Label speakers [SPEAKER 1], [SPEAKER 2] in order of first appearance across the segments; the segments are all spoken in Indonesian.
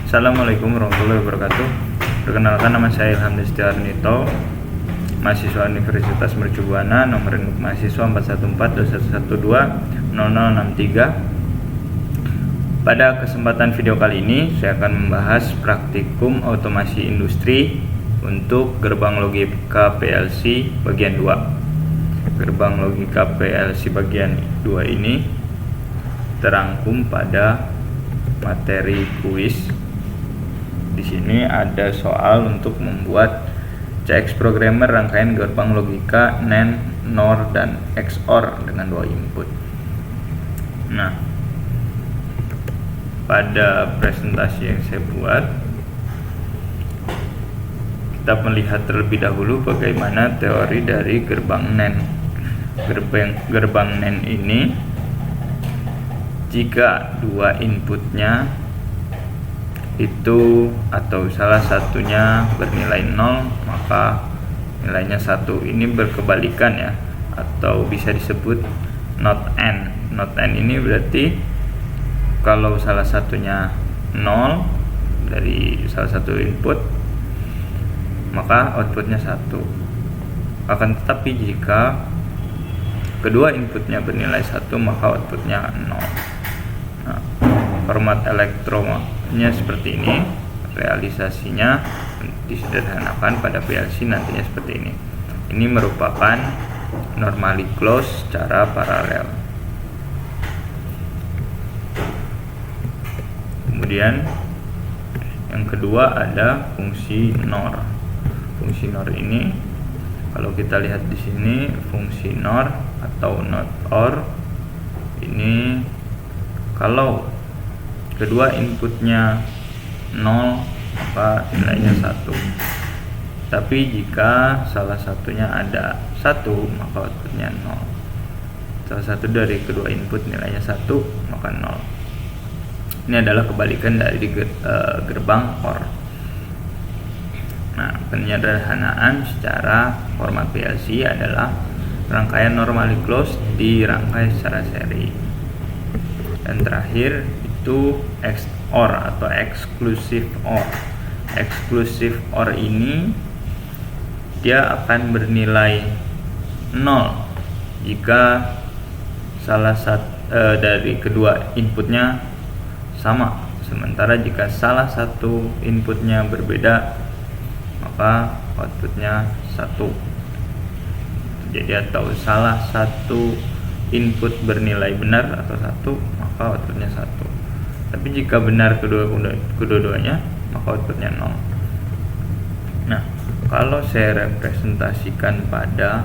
[SPEAKER 1] Assalamualaikum warahmatullahi wabarakatuh. Perkenalkan, nama saya Ilham Destiarnito, mahasiswa Universitas Mercu Buana, nomor induk mahasiswa 41421120063. Pada kesempatan video kali ini saya akan membahas praktikum otomasi industri untuk gerbang logika PLC bagian 2. Gerbang logika PLC bagian 2 ini terangkum pada materi kuis. Di sini ada soal untuk membuat CX programmer rangkaian gerbang logika NAND, NOR, dan XOR dengan 2 input. Nah, pada presentasi yang saya buat, kita melihat terlebih dahulu bagaimana teori dari gerbang NAND. Gerbang NAND ini, jika 2 inputnya itu atau salah satunya bernilai 0, maka nilainya 1. Ini berkebalikan ya, atau bisa disebut not AND. Not AND ini berarti kalau salah satunya 0 dari salah satu input, maka outputnya 1. Akan tetapi jika kedua inputnya bernilai 1, maka outputnya 0. Nah, format elektronya seperti ini, realisasinya disederhanakan pada PLC nantinya seperti ini. Ini merupakan normally closed secara paralel. Kemudian yang kedua ada fungsi NOR. Fungsi NOR ini, kalau kita lihat di sini, fungsi NOR atau not OR ini kalau kedua inputnya 0, maka nilainya 1. Tapi jika salah satunya ada 1, maka outputnya 0. Salah satu dari kedua input nilainya 1, maka 0. Ini adalah kebalikan dari gerbang OR. Nah, penyederhanaan secara format PLC adalah rangkaian normally closed dirangkai secara seri. Dan terakhir itu XOR atau exclusive OR. Exclusive OR ini dia akan bernilai 0 jika salah satu dari kedua inputnya sama. Sementara jika salah satu inputnya berbeda, maka outputnya 1. Jadi atau salah satu input bernilai benar atau 1, maka outputnya 1. Tapi jika benar kedua-duanya, maka outputnya 0. Nah, kalau saya representasikan pada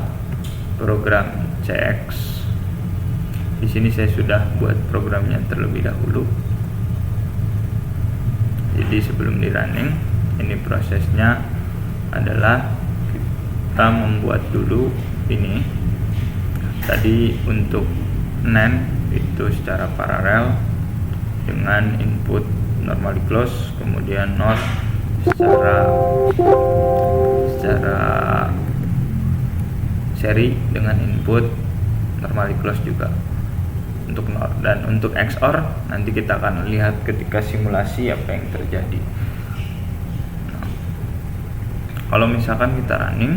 [SPEAKER 1] program CX, di sini saya sudah buat programnya terlebih dahulu. Jadi sebelum di running, ini prosesnya adalah kita membuat dulu ini. Tadi untuk NAND itu secara paralel dengan input normally close, kemudian NOR secara seri dengan input normally close juga untuk NOR. Dan untuk XOR nanti kita akan lihat ketika simulasi apa yang terjadi. Nah, kalau misalkan kita running,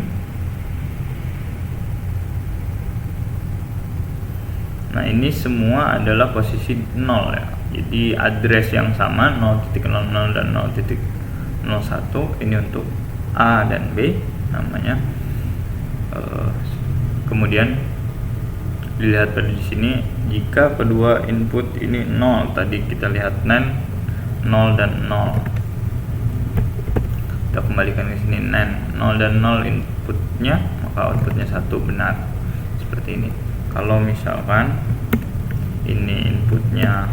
[SPEAKER 1] nah ini semua adalah posisi 0 ya. Jadi address yang sama 0.00 dan 0.01 ini untuk A dan B namanya. Kemudian dilihat pada di sini, jika kedua input ini 0, tadi kita lihat NAND 0 dan 0. Kita kembalikan ke sini, NAND 0 dan 0 inputnya, maka outputnya 1 benar. Seperti ini. Kalau misalkan ini inputnya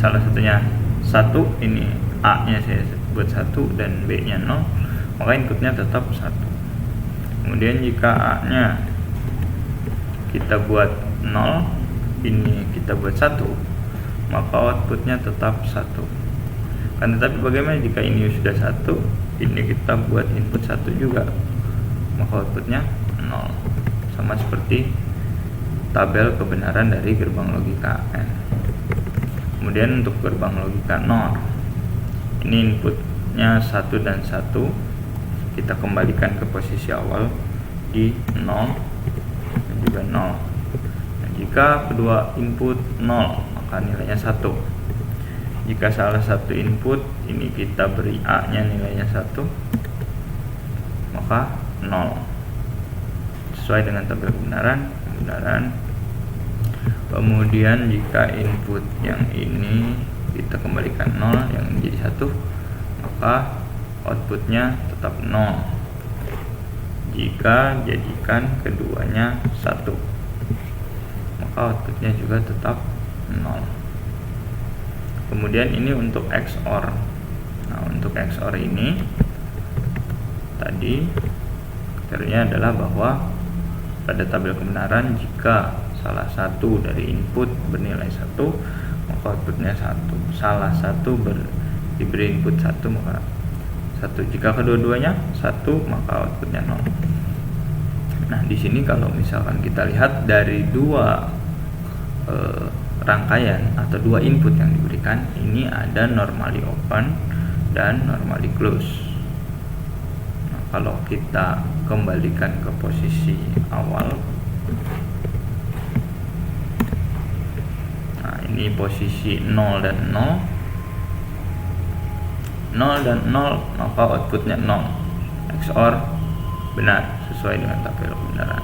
[SPEAKER 1] salah satunya 1, ini A nya saya buat 1 dan B nya 0, maka inputnya tetap 1. Kemudian jika A nya kita buat 0, ini kita buat 1, maka outputnya tetap 1. Kan tetapi bagaimana jika ini sudah 1, ini kita buat input 1 juga, maka outputnya 0. Sama seperti tabel kebenaran dari gerbang logika N. Kemudian untuk gerbang logika NOR, ini inputnya 1 dan 1, kita kembalikan ke posisi awal di 0 dan juga 0. Dan jika kedua input 0, maka nilainya 1. Jika salah satu input ini kita beri A nya nilainya 1, maka 0 sesuai dengan tabel kebenaran. Kemudian jika input yang ini kita kembalikan 0 yang menjadi 1, maka outputnya tetap 0. Jika jadikan keduanya 1, maka outputnya juga tetap 0. Kemudian ini untuk XOR. Nah, untuk XOR ini tadi kriterianya adalah bahwa pada tabel kebenaran jika salah satu dari input bernilai 1, maka outputnya 1. Salah satu diberi input 1, maka 1. Jika kedua-duanya 1, maka outputnya 0. Nah, di sini kalau misalkan kita lihat dari dua rangkaian atau dua input yang diberikan, ini ada normally open dan normally close. Nah, kalau kita kembalikan ke posisi awal, nah ini posisi 0 dan 0, 0 dan 0, maka outputnya 0. XOR benar sesuai dengan tabel kebenaran.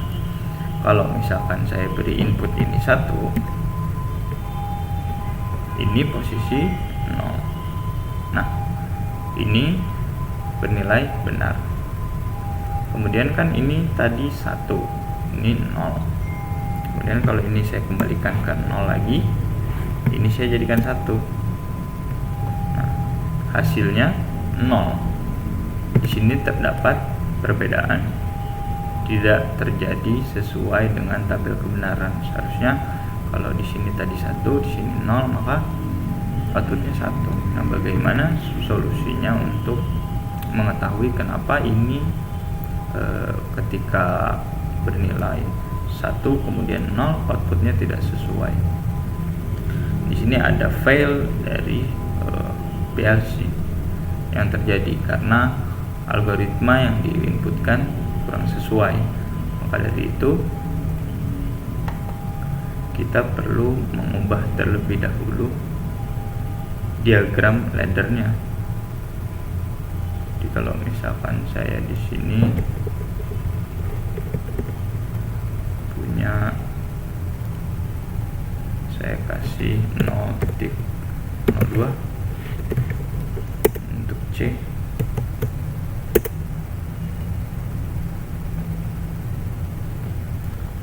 [SPEAKER 1] Kalau misalkan saya beri input ini 1, ini posisi 0. Nah, ini bernilai benar. Kemudian kan ini tadi 1, ini 0. Kemudian kalau ini saya kembalikan ke 0 lagi, ini saya jadikan 1. Nah, hasilnya 0. Di sini terdapat perbedaan, tidak terjadi sesuai dengan tabel kebenaran. Seharusnya kalau di sini tadi 1, di sini 0, maka outputnya 1. Nah, bagaimana solusinya untuk mengetahui kenapa ini ketika bernilai 1 kemudian 0 outputnya tidak sesuai? Di sini ada fail dari PLC yang terjadi karena algoritma yang diinputkan kurang sesuai. Maka dari itu kita perlu mengubah terlebih dahulu diagram laddernya. Jadi kalau misalkan saya di sini punya, saya kasih 0.02 untuk C,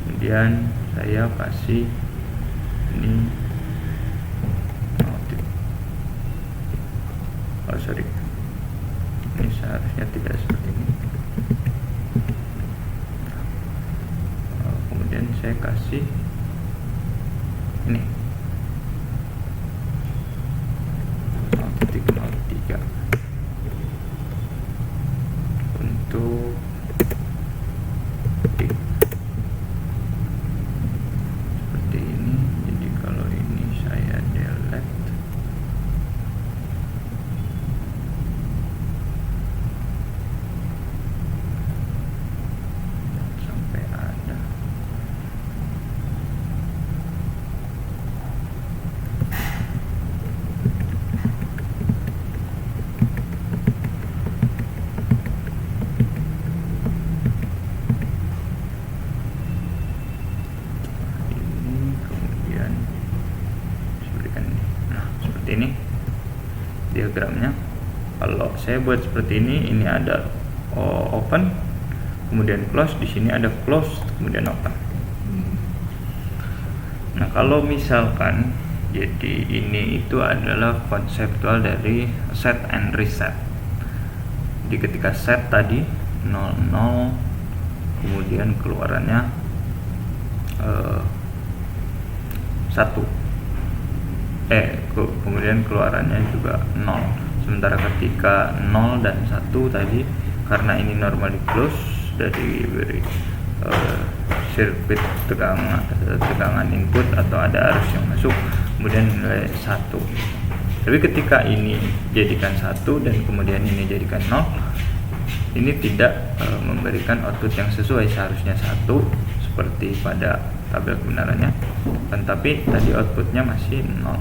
[SPEAKER 1] kemudian saya kasih ini ini seharusnya tidak seperti ini. Kemudian saya kasih ini 0.03 untuk D. Seperti ini. Jadi kalau ini saya delete, sampai ada. Ini diagramnya. Kalau saya buat seperti ini ada open, kemudian close, di sini ada close, kemudian open. Nah, kalau misalkan jadi ini itu adalah konseptual dari set and reset. Jadi ketika set tadi 00, kemudian keluarannya 1. Kemudian keluarannya juga 0. Sementara ketika 0 dan 1 tadi, karena ini normally close, sudah diberi sirkuit tegangan input atau ada arus yang masuk, kemudian nilai 1. Tapi ketika ini jadikan 1 dan kemudian ini jadikan 0, ini tidak memberikan output yang sesuai. Seharusnya 1 seperti pada tabel kebenarannya, tapi tadi outputnya masih 0.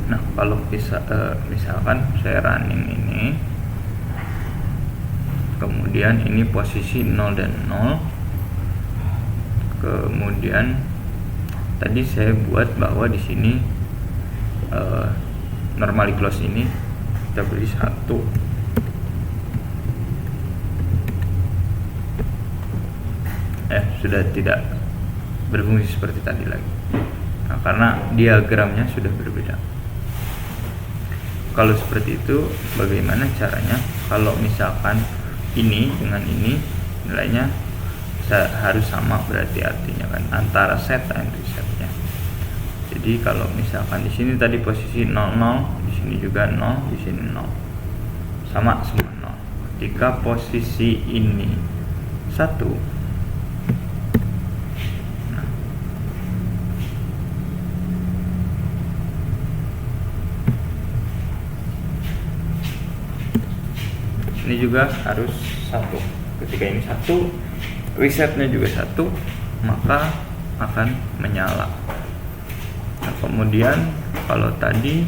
[SPEAKER 1] Nah, kalau misalkan saya running ini, kemudian ini posisi 0 dan 0, kemudian tadi saya buat bahwa di sini normally close ini kita beri 1, sudah tidak berfungsi seperti tadi lagi. Nah, karena diagramnya sudah berbeda. Kalau seperti itu, bagaimana caranya? Kalau misalkan ini dengan ini nilainya harus sama, berarti artinya kan antara set dan resetnya. Jadi kalau misalkan di sini tadi posisi 00, di sini juga 0, di sini 0, sama semua 0. Ketika posisi ini 1, nah, ini juga harus 1. Ketika ini 1, resetnya juga 1, maka akan menyala. Nah, kemudian kalau tadi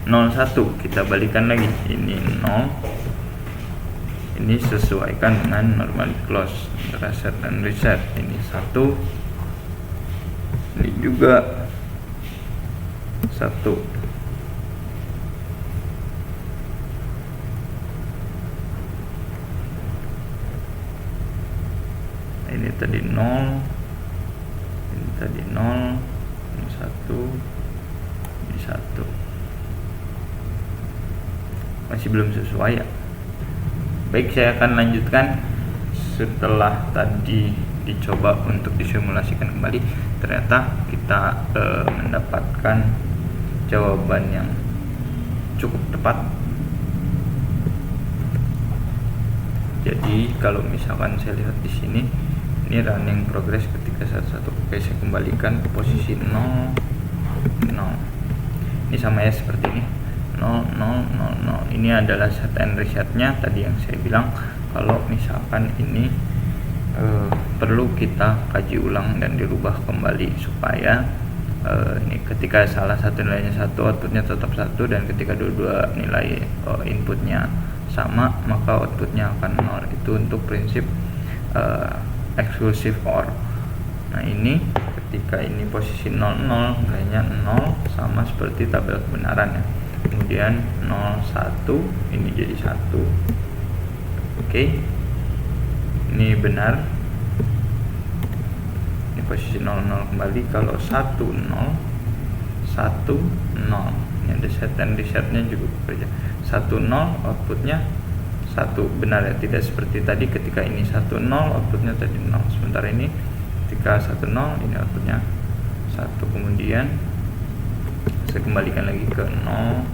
[SPEAKER 1] 01, kita balikan lagi, ini 0, ini sesuaikan dengan normal close antara set dan reset. Ini 1, ini juga 1. Ini tadi 0, ini tadi 0, ini 1, ini 1. Masih belum sesuai ya. Baik, saya akan lanjutkan setelah tadi dicoba untuk disimulasikan kembali. Ternyata kita mendapatkan jawaban yang cukup tepat. Jadi kalau misalkan saya lihat di sini, ini running progress ketika 11. Oke, saya kembalikan ke posisi 0, 0. Ini sama ya, seperti ini 0, 0, 0, 0. Ini adalah set and resetnya tadi yang saya bilang. Kalau misalkan ini perlu kita kaji ulang dan dirubah kembali supaya ini ketika salah satu nilainya 1, outputnya tetap 1, dan ketika dua-dua nilai inputnya sama, maka outputnya akan 0. Itu untuk prinsip exclusive OR. Nah, ini ketika ini posisi 00, nilainya 0, sama seperti tabel kebenaran ya. Kemudian 01, ini jadi 1. Oke, ini benar. Ini posisi 00 kembali. Kalau 10, 10, 0, ini ada set dan resetnya juga bekerja. 10, outputnya 1, benar ya, tidak seperti tadi ketika ini 10, outputnya tadi 0. Sementara ini ketika 10, ini outputnya 1. Kemudian saya kembalikan lagi ke 0,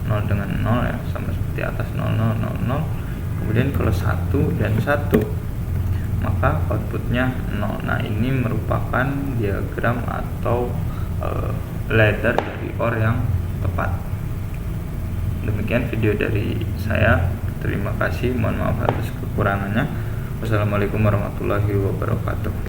[SPEAKER 1] 0 dengan 0 ya, sama seperti atas 0, 0, 0, 0. Kemudian kalau 1 dan 1, maka outputnya 0. Nah, ini merupakan diagram atau ladder dari OR yang tepat. Demikian video dari saya. Terima kasih, mohon maaf atas kekurangannya. Wassalamualaikum warahmatullahi wabarakatuh.